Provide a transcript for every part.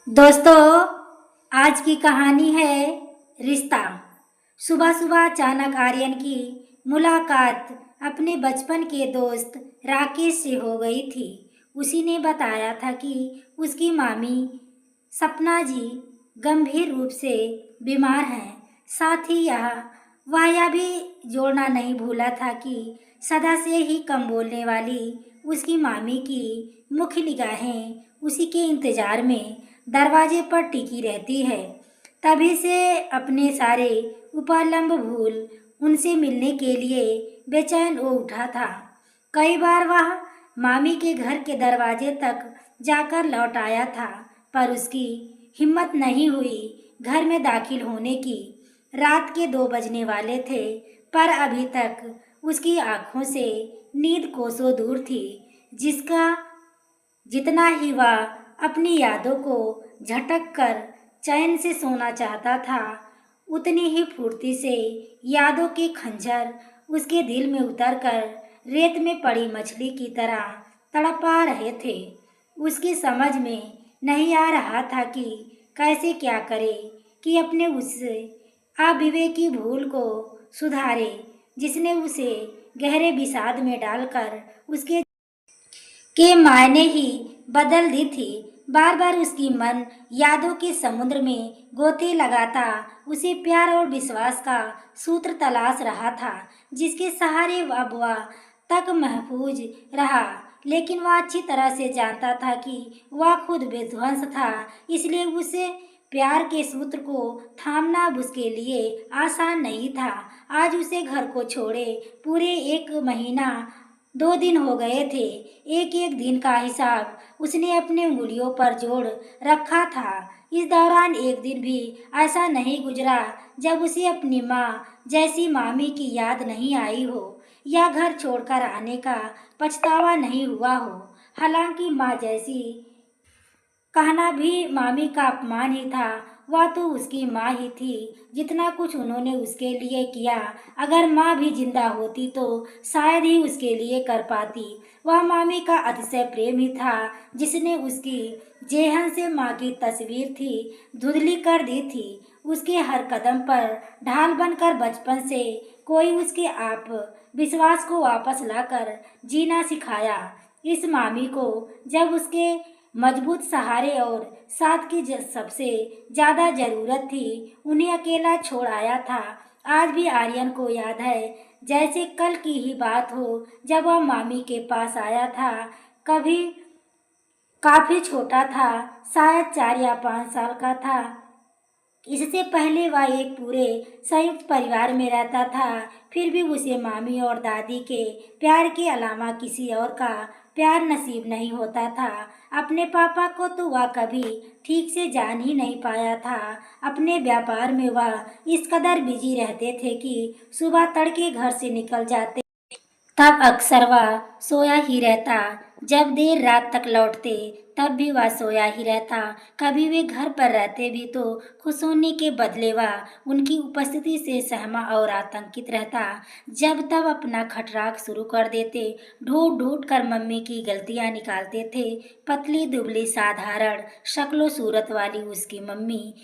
दोस्तों, आज की कहानी है रिश्ता। सुबह सुबह अचानक आर्यन की मुलाकात अपने बचपन के दोस्त राकेश से हो गई थी। उसी ने बताया था कि उसकी मामी सपना जी गंभीर रूप से बीमार हैं। साथ ही वह यह भी जोड़ना नहीं भूला था कि सदा से ही कम बोलने वाली उसकी मामी की मुख्य निगाहें उसी के इंतजार में दरवाजे पर टिकी रहती है। तभी से अपने सारे उपालंब भूल उनसे मिलने के लिए बेचैन हो उठा था। कई बार वह मामी के घर के दरवाजे तक जाकर लौट आया था, पर उसकी हिम्मत नहीं हुई घर में दाखिल होने की। रात के 2 बजने वाले थे, पर अभी तक उसकी आंखों से नींद कोसों दूर थी। जिसका जितना ही वह अपनी यादों को झटक कर चैन से सोना चाहता था, उतनी ही फुर्ती से यादों के खंजर उसके दिल में उतरकर रेत में पड़ी मछली की तरह तड़पा रहे थे। उसकी समझ में नहीं आ रहा था कि कैसे क्या करे कि अपने उस अविवेकी भूल को सुधारे, जिसने उसे गहरे विषाद में डालकर उसके के मायने ही बदल दी थी। बार बार उसकी मन यादों के समुद्र में गोते लगाता उसे प्यार और विश्वास का सूत्र तलाश रहा था, जिसके सहारे अब वह तक महफूज रहा। लेकिन वह अच्छी तरह से जानता था कि वह खुद विध्वंस था, इसलिए उसे प्यार के सूत्र को थामना अब उसके लिए आसान नहीं था। आज उसे घर को छोड़े पूरे 1 महीना 2 दिन हो गए थे। एक एक दिन का हिसाब उसने अपने उंगलियों पर जोड़ रखा था। इस दौरान एक दिन भी ऐसा नहीं गुजरा जब उसे अपनी माँ जैसी मामी की याद नहीं आई हो, या घर छोड़कर आने का पछतावा नहीं हुआ हो। हालांकि माँ जैसी कहना भी मामी का अपमान ही था। वह तो उसकी माँ ही थी। जितना कुछ उन्होंने उसके लिए किया, अगर माँ भी जिंदा होती तो शायद ही उसके लिए कर पाती। वह मामी का अतिशय प्रेम ही था, जिसने उसकी जेहन से माँ की तस्वीर थी धुंधली कर दी थी। उसके हर कदम पर ढाल बनकर बचपन से कोई उसके आप विश्वास को वापस लाकर जीना सिखाया। इस मामी को जब उसके मजबूत सहारे और साथ की सबसे ज्यादा जरूरत थी, उन्हें अकेला छोड़ आया था। आज भी आर्यन को याद है जैसे कल की ही बात हो, जब वह मामी के पास आया था। कभी काफी छोटा था, शायद 4 या 5 साल का था। इससे पहले वह एक पूरे संयुक्त परिवार में रहता था, फिर भी उसे मामी और दादी के प्यार के अलावा किसी और का प्यार नसीब नहीं होता था। अपने पापा को तो वह कभी ठीक से जान ही नहीं पाया था। अपने व्यापार में वह इस कदर बिजी रहते थे कि सुबह तड़के घर से निकल जाते, तब अक्सर वह सोया ही रहता। जब देर रात तक लौटते, तब भी वह सोया ही रहता। कभी वे घर पर रहते भी तो खुश होने के बदले वह उनकी उपस्थिति से सहमा और आतंकित रहता। जब तब अपना खटराक शुरू कर देते, ढूंढ ढूंढ कर मम्मी की गलतियां निकालते थे। पतली दुबली साधारण शक्लो सूरत वाली उसकी मम्मी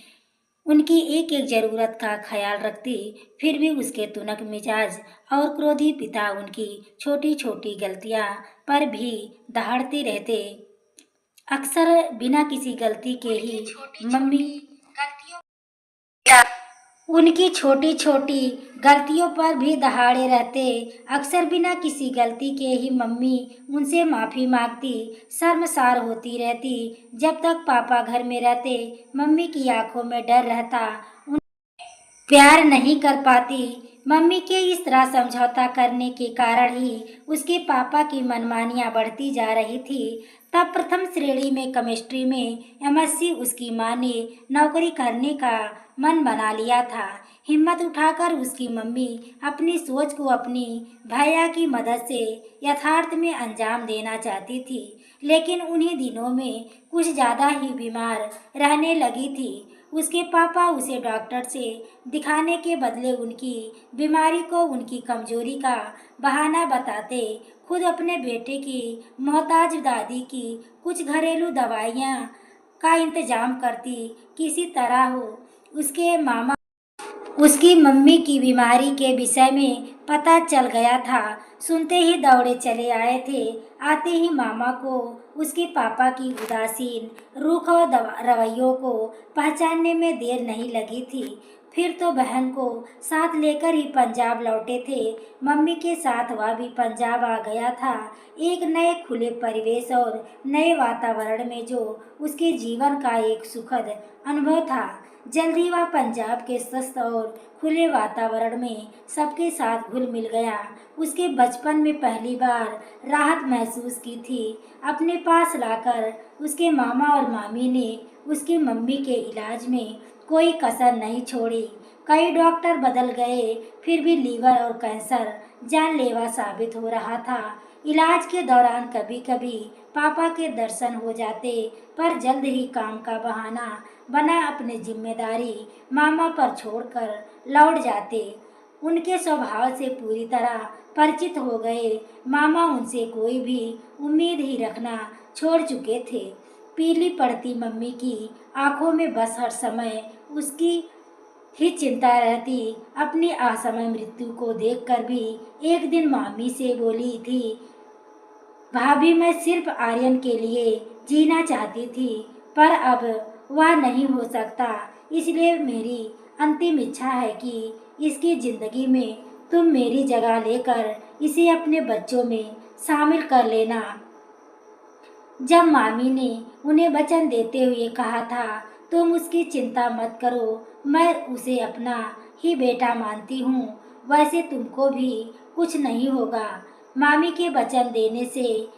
उनकी एक एक जरूरत का ख्याल रखती, फिर भी उसके तुनक मिजाज और क्रोधी पिता उनकी छोटी छोटी गलतियां पर भी दहाड़ते रहते। अक्सर बिना किसी गलती के ही मम्मी उनकी छोटी छोटी गलतियों पर भी दहाड़े रहते। अक्सर बिना किसी गलती के ही मम्मी उनसे माफ़ी मांगती, शर्मसार होती रहती। जब तक पापा घर में रहते, मम्मी की आंखों में डर रहता, प्यार नहीं कर पाती। मम्मी के इस तरह समझौता करने के कारण ही उसके पापा की मनमानियां बढ़ती जा रही थी। तब प्रथम श्रेणी में केमिस्ट्री में एमएससी उसकी मां ने नौकरी करने का मन बना लिया था। हिम्मत उठाकर उसकी मम्मी अपनी सोच को अपनी भैया की मदद से यथार्थ में अंजाम देना चाहती थी, लेकिन उन्हीं दिनों में कुछ ज़्यादा ही बीमार रहने लगी थी। उसके पापा उसे डॉक्टर से दिखाने के बदले उनकी बीमारी को उनकी कमजोरी का बहाना बताते, खुद अपने बेटे की मोहताज दादी की कुछ घरेलू दवाइयाँ का इंतजाम करती। किसी तरह हो उसके मामा उसकी मम्मी की बीमारी के विषय में पता चल गया था। सुनते ही दौड़े चले आए थे। आते ही मामा को उसके पापा की उदासीन रूख और रवैयों को पहचानने में देर नहीं लगी थी। फिर तो बहन को साथ लेकर ही पंजाब लौटे थे। मम्मी के साथ वह भी पंजाब आ गया था, एक नए खुले परिवेश और नए वातावरण में, जो उसके जीवन का एक सुखद अनुभव था। जल्दी वह पंजाब के स्वस्थ और खुले वातावरण में सबके साथ घुल मिल गया। उसके बचपन में पहली बार राहत महसूस की थी। अपने पास लाकर उसके मामा और मामी ने उसकी मम्मी के इलाज में कोई कसर नहीं छोड़ी। कई डॉक्टर बदल गए, फिर भी लीवर और कैंसर जानलेवा साबित हो रहा था। इलाज के दौरान कभी कभी पापा के दर्शन हो जाते, पर जल्द ही काम का बहाना बना अपनी जिम्मेदारी मामा पर छोड़कर लौट जाते। उनके स्वभाव से पूरी तरह परिचित हो गए मामा उनसे कोई भी उम्मीद ही रखना छोड़ चुके थे। पीली पड़ती मम्मी की आंखों में बस हर समय उसकी ही चिंता रहती। अपनी असमय मृत्यु को देखकर भी एक दिन मामी से बोली थी, भाभी मैं सिर्फ आर्यन के लिए जीना चाहती थी, पर अब वह नहीं हो सकता। इसलिए मेरी अंतिम इच्छा है कि इसकी जिंदगी में तुम मेरी जगह लेकर इसे अपने बच्चों में शामिल कर लेना। जब मामी ने उन्हें वचन देते हुए कहा था, तुम उसकी चिंता मत करो, मैं उसे अपना ही बेटा मानती हूँ, वैसे तुमको भी कुछ नहीं होगा। मामी के वचन देने से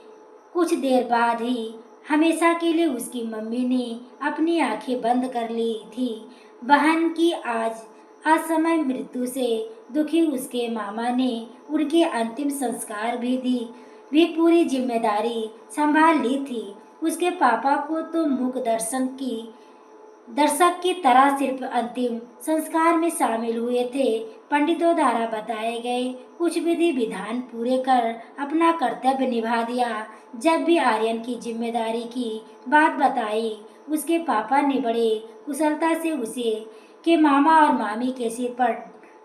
कुछ देर बाद ही हमेशा के लिए उसकी मम्मी ने अपनी आंखें बंद कर ली थी। बहन की आज असमय मृत्यु से दुखी उसके मामा ने उनके अंतिम संस्कार भी पूरी जिम्मेदारी संभाल ली थी। उसके पापा को तो मूक दर्शक की तरह सिर्फ अंतिम संस्कार में शामिल हुए थे। पंडितों द्वारा बताए गए कुछ विधि विधान पूरे कर अपना कर्तव्य निभा दिया। जब भी आर्यन की जिम्मेदारी की बात बताई, उसके पापा ने बड़े कुशलता से उसे के मामा और मामी के सिर पर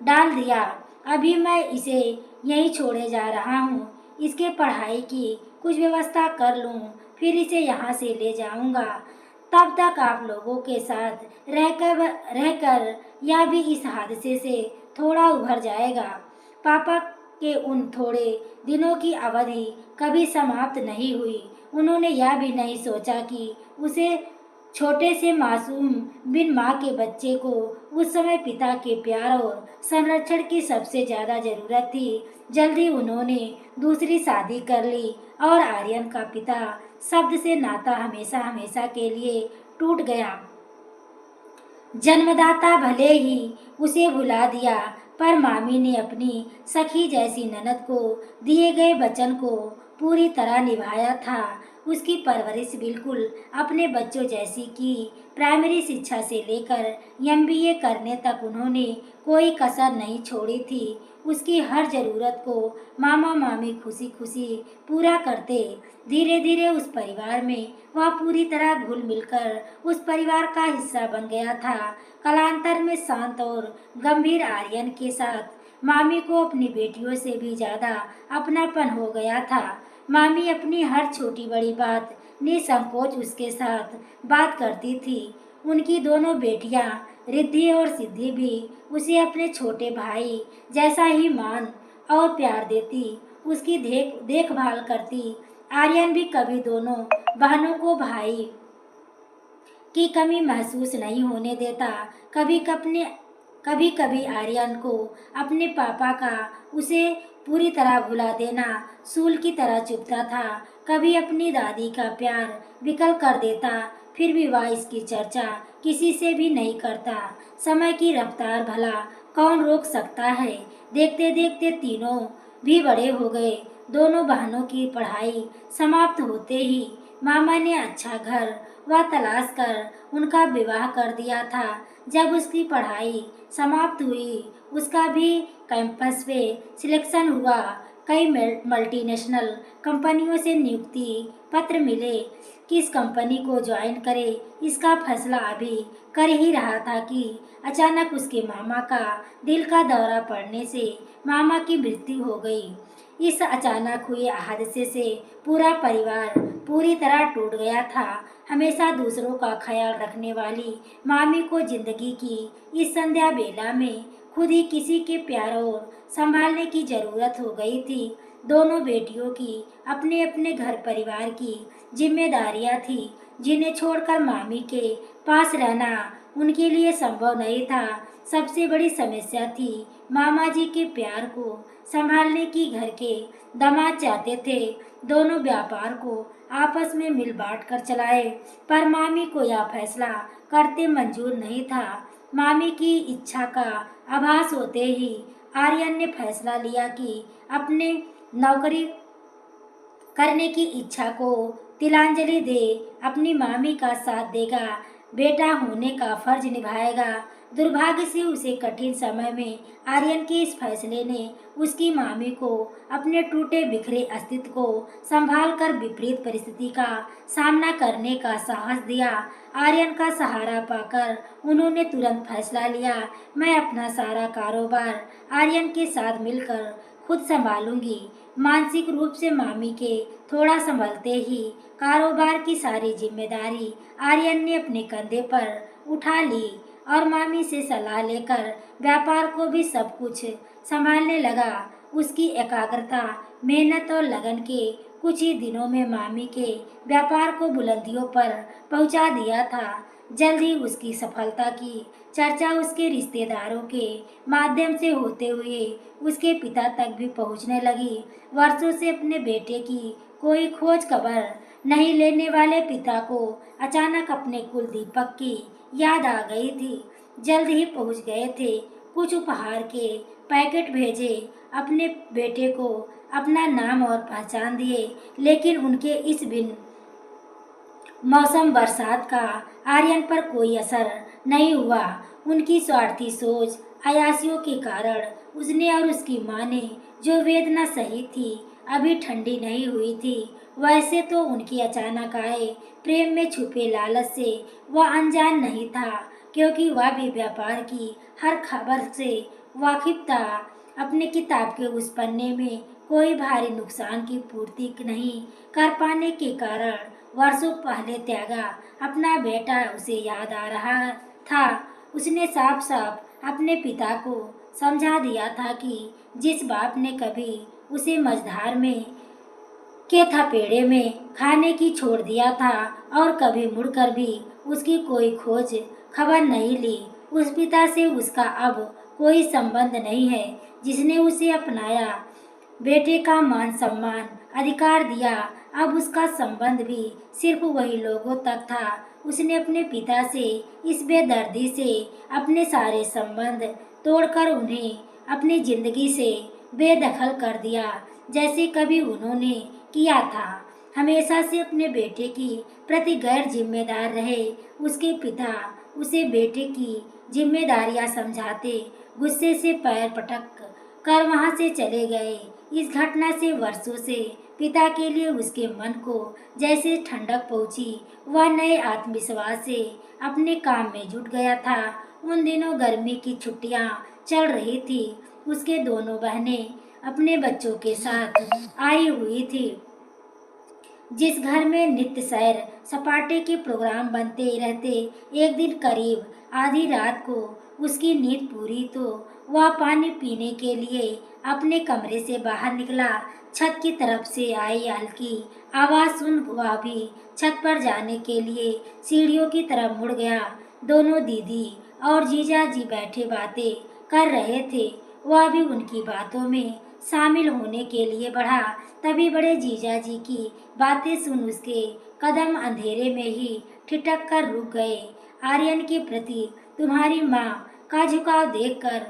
डाल दिया। अभी मैं इसे यहीं छोड़े जा रहा हूँ, इसके पढ़ाई की कुछ व्यवस्था कर लूँ, फिर इसे यहाँ से ले जाऊँगा। तब तक आप लोगों के साथ रहकर यह भी इस हादसे से थोड़ा उभर जाएगा। पापा के उन थोड़े दिनों की अवधि कभी समाप्त नहीं हुई। उन्होंने यह भी नहीं सोचा कि उसे छोटे से मासूम बिन माँ के बच्चे को उस समय पिता के प्यार और संरक्षण की सबसे ज्यादा जरूरत थी। जल्दी उन्होंने दूसरी शादी कर ली और आर्यन का पिता शब्द से नाता हमेशा हमेशा के लिए टूट गया। जन्मदाता भले ही उसे भुला दिया, पर मामी ने अपनी सखी जैसी ननद को दिए गए वचन को पूरी तरह निभाया था। उसकी परवरिश बिल्कुल अपने बच्चों जैसी की। प्राइमरी शिक्षा से लेकर एमबीए करने तक उन्होंने कोई कसर नहीं छोड़ी थी। उसकी हर जरूरत को मामा मामी खुशी खुशी पूरा करते। धीरे धीरे उस परिवार में वह पूरी तरह घुल मिलकर उस परिवार का हिस्सा बन गया था। कालांतर में शांत और गंभीर आर्यन के साथ मामी को अपनी बेटियों से भी ज्यादा अपनापन हो गया था। मामी अपनी हर छोटी बड़ी बात निसंकोच उसके साथ बात करती थी। उनकी दोनों बेटियां रिद्धि और सिद्धि भी उसे अपने छोटे भाई जैसा ही मान और प्यार देती, उसकी देखभाल करती। आर्यन भी कभी दोनों बहनों को भाई की कमी महसूस नहीं होने देता। कभी कभी आर्यन को अपने पापा का उसे पूरी तरह भुला देना सूल की तरह चुभता था। कभी अपनी दादी का प्यार विकल कर देता, फिर भी वह इसकी चर्चा किसी से भी नहीं करता। समय की रफ्तार भला कौन रोक सकता है। देखते देखते तीनों भी बड़े हो गए। दोनों बहनों की पढ़ाई समाप्त होते ही मामा ने अच्छा घर वह तलाश कर उनका विवाह कर दिया था। जब उसकी पढ़ाई समाप्त हुई, उसका भी कैंपस पे सिलेक्शन हुआ। कई मल्टीनेशनल कंपनियों से नियुक्ति पत्र मिले, किस कंपनी को ज्वाइन करे, इसका फैसला अभी कर ही रहा था कि अचानक उसके मामा का दिल का दौरा पड़ने से मामा की मृत्यु हो गई। इस अचानक हुए हादसे से पूरा परिवार पूरी तरह टूट गया था। हमेशा दूसरों का ख्याल रखने वाली मामी को जिंदगी की इस संध्या बेला में खुद ही किसी के प्यार और संभालने की जरूरत हो गई थी। दोनों बेटियों की अपने अपने घर परिवार की जिम्मेदारियां थी, जिन्हें छोड़कर मामी के पास रहना उनके लिए संभव नहीं था। सबसे बड़ी समस्या थी मामा जी के प्यार को संभालने की। घर के दामाद चाहते थे दोनों व्यापार को आपस में मिल बांट कर चलाए, पर मामी को यह फैसला करते मंजूर नहीं था। मामी की इच्छा का आभास होते ही आर्यन ने फैसला लिया कि अपने नौकरी करने की इच्छा को तिलांजलि दे, अपनी मामी का साथ देगा, बेटा होने का फर्ज निभाएगा। दुर्भाग्य से उसे कठिन समय में आर्यन के इस फैसले ने उसकी मामी को अपने टूटे बिखरे अस्तित्व को संभाल कर विपरीत परिस्थिति का सामना करने का साहस दिया। आर्यन का सहारा पाकर उन्होंने तुरंत फैसला लिया, मैं अपना सारा कारोबार आर्यन के साथ मिलकर खुद संभालूंगी। मानसिक रूप से मामी के थोड़ा संभलते ही कारोबार की सारी जिम्मेदारी आर्यन ने अपने कंधे पर उठा ली और मामी से सलाह लेकर व्यापार को भी सब कुछ संभालने लगा। उसकी एकाग्रता, मेहनत और लगन के कुछ ही दिनों में मामी के व्यापार को बुलंदियों पर पहुंचा दिया था। जल्द ही उसकी सफलता की चर्चा उसके रिश्तेदारों के माध्यम से होते हुए उसके पिता तक भी पहुंचने लगी। वर्षों से अपने बेटे की कोई खोज खबर नहीं लेने वाले पिता को अचानक अपने कुल दीपक की याद आ गई थी। जल्द ही पहुंच गए थे, कुछ उपहार के पैकेट भेजे, अपने बेटे को अपना नाम और पहचान दिए, लेकिन उनके इस बिन मौसम बरसात का आर्यन पर कोई असर नहीं हुआ। उनकी स्वार्थी सोच, अयासियों के कारण उसने और उसकी माँ ने जो वेदना सही थी अभी ठंडी नहीं हुई थी। वैसे तो उनकी अचानक आए प्रेम में छुपे लालच से वह अनजान नहीं था, क्योंकि वह भी व्यापार की हर खबर से वाकिफ था। अपने किताब के उस पन्ने में कोई भारी नुकसान की पूर्ति नहीं कर पाने के कारण वर्षों पहले त्यागा अपना बेटा उसे याद आ रहा था। उसने साफ साफ अपने पिता को समझा दिया था कि जिस बाप ने कभी उसे मझधार में के थपेड़े में खाने की छोड़ दिया था और कभी मुड़कर भी उसकी कोई खोज खबर नहीं ली, उस पिता से उसका अब कोई संबंध नहीं है। जिसने उसे अपनाया, बेटे का मान सम्मान अधिकार दिया, अब उसका संबंध भी सिर्फ वही लोगों तक था। उसने अपने पिता से इस बेदर्दी से अपने सारे संबंध तोड़कर उन्हें अपनी जिंदगी से बेदखल कर दिया, जैसे कभी उन्होंने किया था। हमेशा से अपने बेटे की प्रति गैर जिम्मेदार रहे उसके पिता उसे बेटे की जिम्मेदारियां समझाते गुस्से से पैर पटक कर वहां से चले गए। इस घटना से वर्षों से पिता के लिए उसके मन को जैसे ठंडक पहुंची। वह नए आत्मविश्वास से अपने काम में जुट गया था। उन दिनों गर्मी की छुट्टियां चल रही थी। उसके दोनों बहनें अपने बच्चों के साथ आई हुई थी। जिस घर में नित्य सैर सपाटे के प्रोग्राम बनते रहते, एक दिन करीब आधी रात को उसकी नींद पूरी तो वह पानी पीने के लिए अपने कमरे से बाहर निकला। छत की तरफ से आई हल्की आवाज़ सुन वह भी छत पर जाने के लिए सीढ़ियों की तरफ मुड़ गया। दोनों दीदी और जीजा जी बैठे बातें कर रहे थे। वह भी उनकी बातों में शामिल होने के लिए बढ़ा। तभी बड़े जीजा जी की बातें सुन उसके कदम अंधेरे में ही ठिठक कर रुक गए। आर्यन के प्रति तुम्हारी माँ का झुकाव देखकर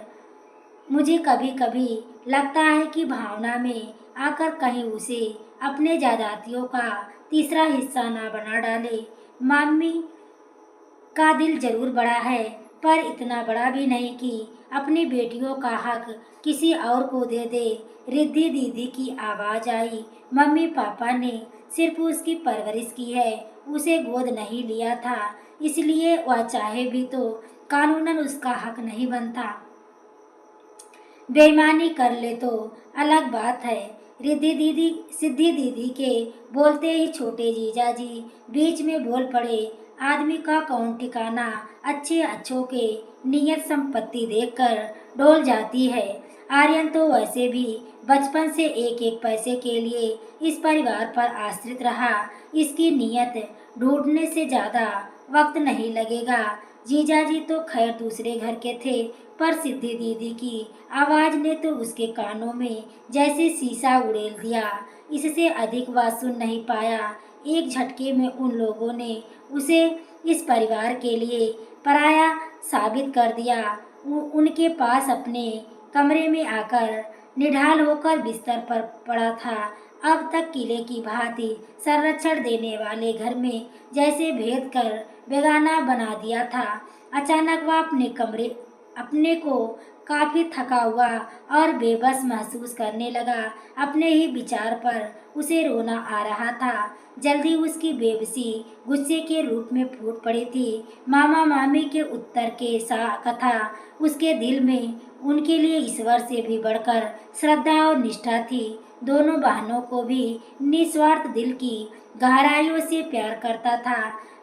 मुझे कभी कभी लगता है कि भावना में आकर कहीं उसे अपने जायदादियों का तीसरा हिस्सा ना बना डाले। मम्मी का दिल जरूर बड़ा है, पर इतना बड़ा भी नहीं कि अपनी बेटियों का हक किसी और को दे दे। रिद्धि दीदी की आवाज़ आई। मम्मी पापा ने सिर्फ उसकी परवरिश की है, उसे गोद नहीं लिया था, इसलिए वह चाहे भी तो कानूनन उसका हक नहीं बनता। बेईमानी कर ले तो अलग बात है। सिद्धि दीदी के बोलते ही छोटे जीजा जी बीच में बोल पड़े। आदमी का कौन ठिकाना, अच्छे अच्छों के नियत संपत्ति देखकर डोल जाती है। आर्यन तो वैसे भी बचपन से एक एक पैसे के लिए इस परिवार पर आश्रित रहा। इसकी नियत ढूंढने से ज्यादा वक्त नहीं लगेगा। जीजा जी तो खैर दूसरे घर के थे, पर सिद्धि दीदी की आवाज ने तो उसके कानों में जैसे शीशा उड़ेल दिया। इससे अधिक वह सुन नहीं पाया। एक झटके में उन लोगों ने उसे इस परिवार के लिए पराया साबित कर दिया। उनके पास अपने कमरे में आकर निढाल होकर बिस्तर पर पड़ा था। अब तक किले की भांति संरक्षण देने वाले घर में जैसे भेद कर बेगाना बना दिया था। अचानक वह अपने को काफी थका हुआ और बेबस महसूस करने लगा। अपने ही विचार पर उसे रोना आ रहा था। जल्दी उसकी बेबसी गुस्से के रूप में फूट पड़ी थी। मामा मामी के उत्तर के सा कथा उसके दिल में उनके लिए ईश्वर से भी बढ़कर श्रद्धा और निष्ठा थी। दोनों बहनों को भी निस्वार्थ दिल की गहराइयों से प्यार करता था।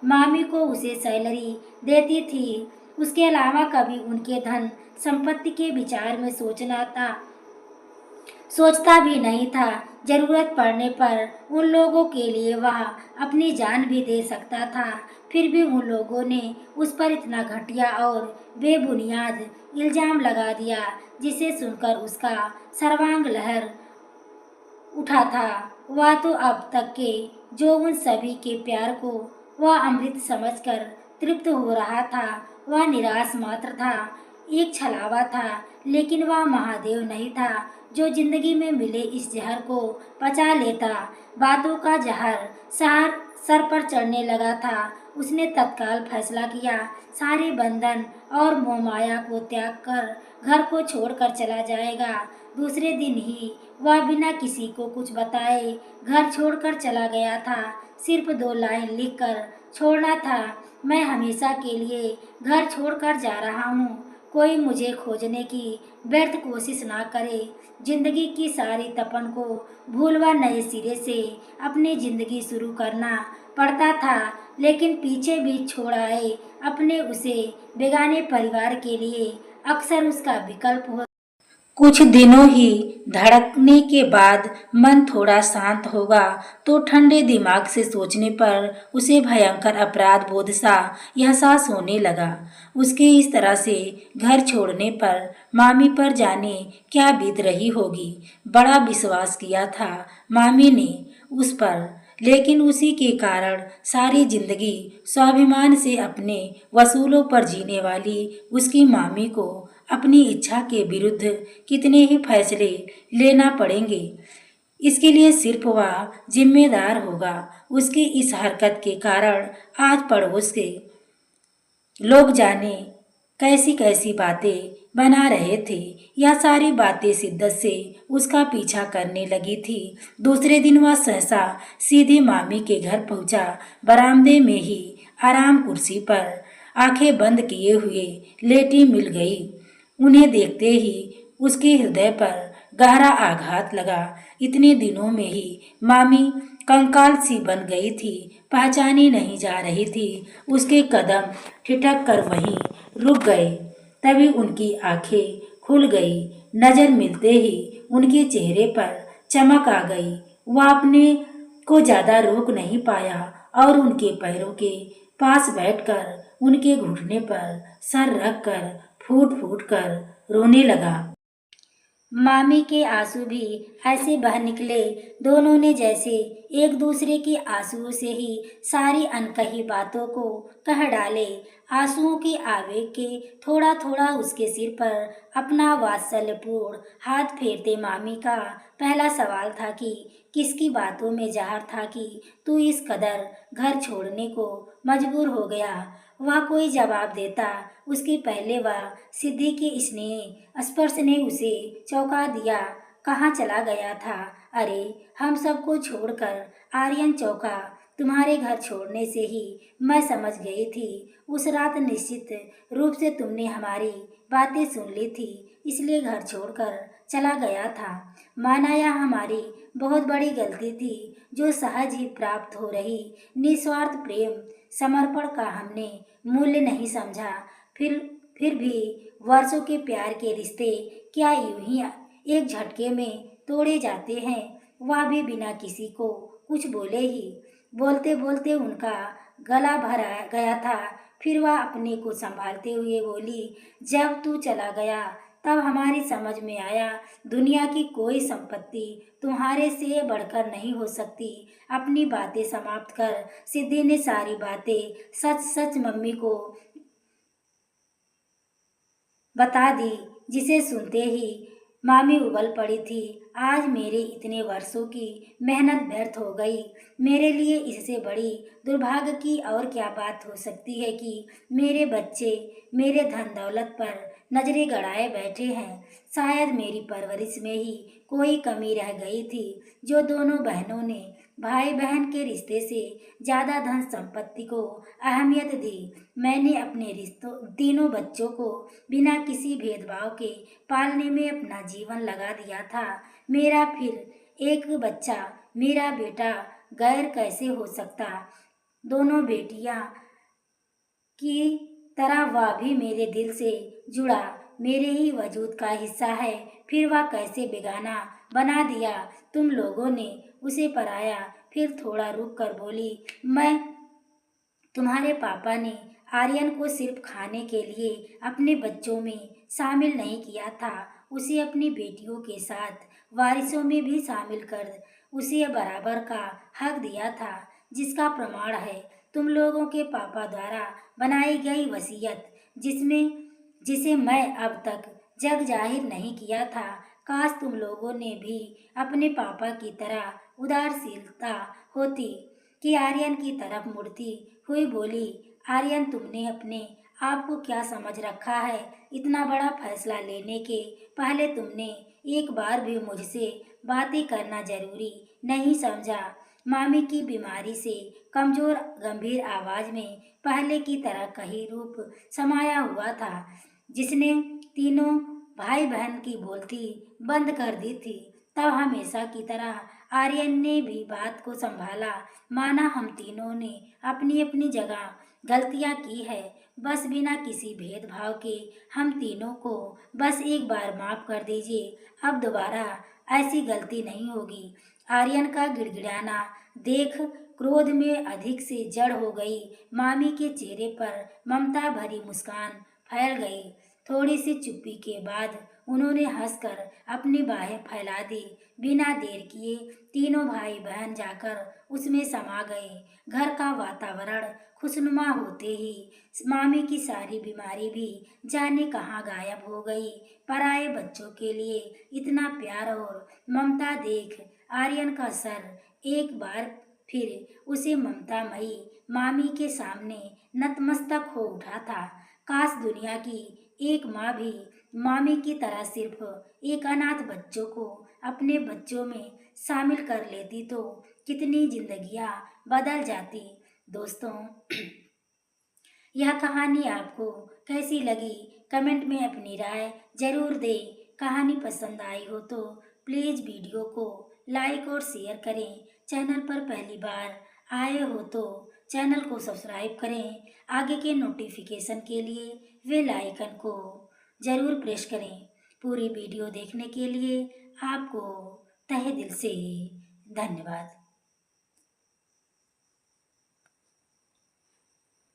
मामी को उसे सैलरी देती थी, उसके अलावा कभी उनके धन संपत्ति के विचार में सोचता भी नहीं था। जरूरत पड़ने पर उन लोगों के लिए वह अपनी जान भी दे सकता था। फिर भी उन लोगों ने उस पर इतना घटिया और बेबुनियाद इल्जाम लगा दिया, जिसे सुनकर उसका सर्वांग लहर उठा था। वह तो अब तक के जो उन सभी के प्यार को वह अमृत समझकर तृप्त हो रहा था, वह निराश मात्र था, एक छलावा था। लेकिन वह महादेव नहीं था जो जिंदगी में मिले इस जहर को पचा लेता। बातों का जहर सर पर चढ़ने लगा था। उसने तत्काल फैसला किया, सारे बंधन और मोहमाया को त्याग कर घर को छोड़कर चला जाएगा। दूसरे दिन ही वह बिना किसी को कुछ बताए घर छोड़कर चला गया था। सिर्फ 2 लाइन लिखकर छोड़ना था, मैं हमेशा के लिए घर छोड़कर जा रहा हूँ। कोई मुझे खोजने की व्यर्थ कोशिश ना करे। जिंदगी की सारी तपन को भूलवा नए सिरे से अपनी जिंदगी शुरू करना पड़ता था। लेकिन पीछे भी छोड़ आए अपने उसे बेगाने परिवार के लिए अक्सर उसका विकल्प हो। कुछ दिनों ही धड़कने के बाद मन थोड़ा शांत होगा तो ठंडे दिमाग से सोचने पर उसे भयंकर अपराध बोध सा एहसास होने लगा। उसके इस तरह से घर छोड़ने पर मामी पर जाने क्या बीत रही होगी। बड़ा विश्वास किया था मामी ने उस पर, लेकिन उसी के कारण सारी जिंदगी स्वाभिमान से अपने वसूलों पर जीने वाली उसकी मामी को अपनी इच्छा के विरुद्ध कितने ही फैसले लेना पड़ेंगे, इसके लिए सिर्फ वह जिम्मेदार होगा। उसकी इस हरकत के कारण आज पड़ोस के लोग जाने कैसी कैसी बातें बना रहे थे। यह सारी बातें शिद्दत से उसका पीछा करने लगी थी। दूसरे दिन वह सहसा सीधे मामी के घर पहुंचा। बरामदे में ही आराम कुर्सी पर आंखें बंद किए हुए लेटी मिल गई। उन्हें देखते ही उसके हृदय पर गहरा आघात लगा। इतने दिनों में ही मामी कंकाल सी बन गई थी, पहचानी नहीं जा रही थी। उसके कदम ठिठक कर वहीं रुक गए। तभी उनकी आंखें खुल गई। नजर मिलते ही उनके चेहरे पर चमक आ गई। वह अपने को ज्यादा रोक नहीं पाया और उनके पैरों के पास बैठकर उनके घुटने पर सर रखकर फूट फूट कर रोने लगा। मामी के आंसू भी ऐसे बह निकले, दोनों ने जैसे एक दूसरे के आंसुओं से ही सारी अनकही बातों को कह डाले। आंसुओं के आवेग के थोड़ा थोड़ा उसके सिर पर अपना वात्सल्यपूर्ण हाथ फेरते मामी का पहला सवाल था कि किसकी बातों में जहर था कि तू इस कदर घर छोड़ने को मजबूर हो गया। वह कोई जवाब देता उसके पहले वह सिद्धि के स्नेह स्पर्श ने उसे चौंका दिया। कहाँ चला गया था? अरे हम सबको छोड़कर आर्यन चौंका। तुम्हारे घर छोड़ने से ही मैं समझ गई थी। उस रात निश्चित रूप से तुमने हमारी बातें सुन ली थी, इसलिए घर छोड़कर चला गया था। माना यह हमारी बहुत बड़ी गलती थी, जो सहज ही प्राप्त हो रही निस्वार्थ प्रेम समर्पण का हमने मूल्य नहीं समझा। फिर फिर भी वर्षों के प्यार के रिश्ते क्या यूं ही एक झटके में तोड़े जाते हैं? वह भी बिना किसी को कुछ बोले ही। बोलते बोलते उनका गला भर गया था। फिर वह अपने को संभालते हुए बोली, जब तू चला गया तब हमारी समझ में आया, दुनिया की कोई संपत्ति तुम्हारे से बढ़कर नहीं हो सकती। अपनी बातें समाप्त कर सिद्धि ने सारी बातें सच सच मम्मी को बता दी, जिसे सुनते ही मामी उबल पड़ी थी। आज मेरे इतने वर्षों की मेहनत व्यर्थ हो गई। मेरे लिए इससे बड़ी दुर्भाग्य की और क्या बात हो सकती है कि मेरे बच्चे मेरे धन दौलत पर नजरें गड़ाए बैठे हैं। शायद मेरी परवरिश में ही कोई कमी रह गई थी, जो दोनों बहनों ने भाई बहन के रिश्ते से ज्यादा धन संपत्ति को अहमियत दी। मैंने अपने रिश्तों तीनों बच्चों को बिना किसी भेदभाव के पालने में अपना जीवन लगा दिया था। मेरा फिर एक बच्चा, मेरा बेटा गैर कैसे हो सकता? दोनों बेटियां की तरह वह भी मेरे दिल से जुड़ा, मेरे ही वजूद का हिस्सा है। फिर वह कैसे बेगाना बना दिया तुम लोगों ने उसे पराया? फिर थोड़ा रुक कर बोली, मैं तुम्हारे पापा ने आर्यन को सिर्फ खाने के लिए अपने बच्चों में शामिल नहीं किया था, उसे अपनी बेटियों के साथ वारिसों में भी शामिल कर उसे बराबर का हक दिया था, जिसका प्रमाण है तुम लोगों के पापा द्वारा बनाई गई वसीयत, जिसमें जिसे मैं अब तक जग जाहिर नहीं किया था। काश तुम लोगों ने भी अपने पापा की तरह उदारशीलता होती। कि आर्यन की तरफ मुड़ती हुई बोली, आर्यन तुमने अपने आप को क्या समझ रखा है? इतना बड़ा फैसला लेने के पहले तुमने एक बार भी मुझसे बातें करना जरूरी नहीं समझा? मामी की बीमारी से कमजोर गंभीर आवाज में पहले की तरह कही रूप समाया हुआ था, जिसने तीनों भाई बहन की बोलती बंद कर दी थी। तब हमेशा की तरह आर्यन ने भी बात को संभाला। माना हम तीनों ने अपनी अपनी जगह गलतियां की है, बस बिना किसी भेदभाव के हम तीनों को बस एक बार माफ कर दीजिए। अब दोबारा ऐसी गलती नहीं होगी। आर्यन का गिड़गिड़ाना देख क्रोध में अधिक से जड़ हो गई। मामी के चेहरे पर ममता भरी मुस्कान फैल गई। थोड़ी सी चुप्पी के बाद उन्होंने हंसकर अपनी बाहें फैला दी। बिना देर किए तीनों भाई बहन जाकर उसमें समा गए। घर का वातावरण खुशनुमा होते ही मामी की सारी बीमारी भी जाने कहाँ गायब हो गई। पराए बच्चों के लिए इतना प्यार और ममता देख आर्यन का सर एक बार फिर उसे ममतामयी मामी के सामने नतमस्तक हो उठा था। काश दुनिया की एक माँ भी मामी की तरह सिर्फ एक अनाथ बच्चों को अपने बच्चों में शामिल कर लेती तो कितनी जिंदगियां बदल जाती। दोस्तों, यह कहानी आपको कैसी लगी? कमेंट में अपनी राय जरूर दें। कहानी पसंद आई हो तो प्लीज़ वीडियो को लाइक और शेयर करें। चैनल पर पहली बार आए हो तो चैनल को सब्सक्राइब करें। आगे के नोटिफिकेशन के लिए बेल आइकन को ज़रूर प्रेस करें। पूरी वीडियो देखने के लिए आपको तहे दिल से धन्यवाद।